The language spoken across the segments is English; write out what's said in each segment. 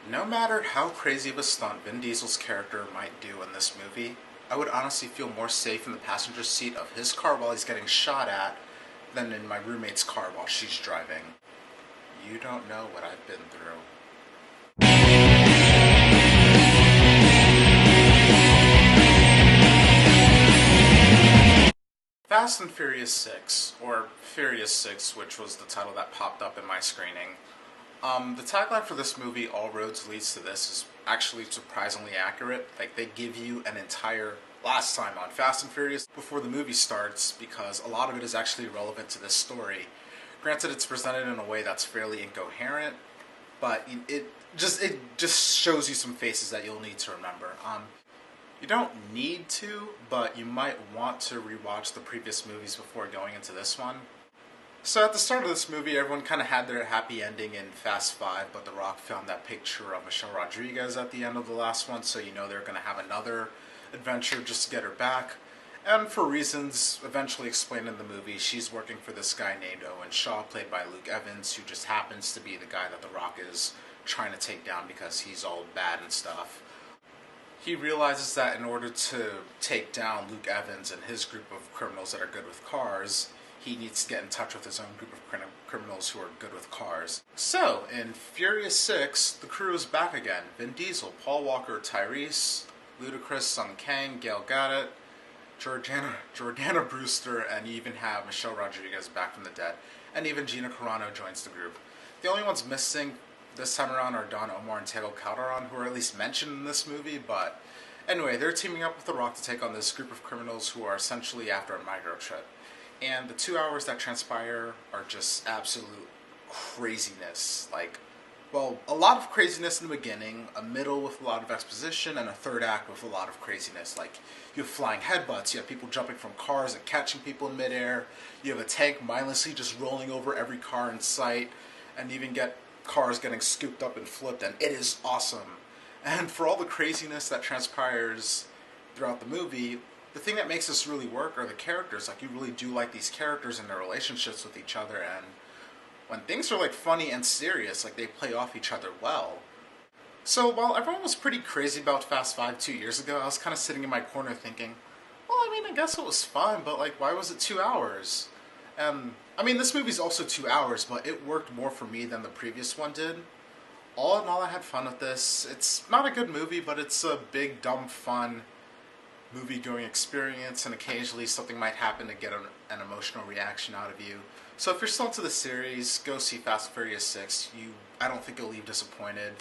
No matter how crazy of a stunt Vin Diesel's character might do in this movie, I would honestly feel more safe in the passenger seat of his car while he's getting shot at than in my roommate's car while she's driving. You don't know what I've been through. Fast and Furious 6, or Furious 6, which was the title that popped up in my screening. The tagline for this movie, All Roads Leads to This, is actually surprisingly accurate. Like, they give you an entire last time on Fast and Furious before the movie starts because a lot of it is actually relevant to this story. Granted, it's presented in a way that's fairly incoherent, but it just shows you some faces that you'll need to remember. You don't need to, but you might want to rewatch the previous movies before going into this one. So at the start of this movie, everyone kind of had their happy ending in Fast 5, but The Rock found that picture of Michelle Rodriguez at the end of the last one, so you know they're going to have another adventure just to get her back. And for reasons eventually explained in the movie, she's working for this guy named Owen Shaw, played by Luke Evans, who just happens to be the guy that The Rock is trying to take down because he's all bad and stuff. He realizes that in order to take down Luke Evans and his group of criminals that are good with cars, he needs to get in touch with his own group of criminals who are good with cars. So, in Furious 6, the crew is back again. Vin Diesel, Paul Walker, Tyrese, Ludacris, son Kang, Gal Godot, Jordana Brewster, and you even have Michelle Rodriguez back from the dead. And even Gina Carano joins the group. The only ones missing this time around are Don Omar and Tego Calderon, who are at least mentioned in this movie, but anyway, they're teaming up with The Rock to take on this group of criminals who are essentially after a microchip. And the 2 hours that transpire are just absolute craziness. A lot of craziness in the beginning, a middle with a lot of exposition, and a third act with a lot of craziness. Like, you have flying headbutts, you have people jumping from cars and catching people in midair, you have a tank mindlessly just rolling over every car in sight, and even get cars getting scooped up and flipped, and it is awesome. And for all the craziness that transpires throughout the movie, the thing that makes this really work are the characters. Like, you really do like these characters and their relationships with each other, and when things are funny and serious, they play off each other well. So while everyone was pretty crazy about Fast 5 2 years ago, I was kind of sitting in my corner thinking, well, I guess it was fun, but why was it 2 hours? This movie's also 2 hours, but it worked more for me than the previous one did. All in all, I had fun with this. It's not a good movie, but it's a big, dumb, fun movie-going experience, and occasionally something might happen to get an emotional reaction out of you. So if you're still into the series, go see Fast and Furious 6. I don't think you'll leave disappointed.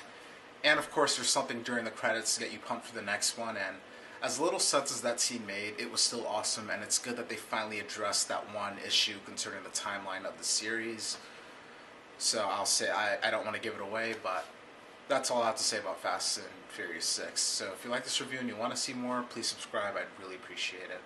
And of course, there's something during the credits to get you pumped for the next one, and as little sense as that scene made, it was still awesome, and it's good that they finally addressed that one issue concerning the timeline of the series. So I'll say, I don't want to give it away, but that's all I have to say about Fast and Furious 6. So if you like this review and you want to see more, please subscribe. I'd really appreciate it.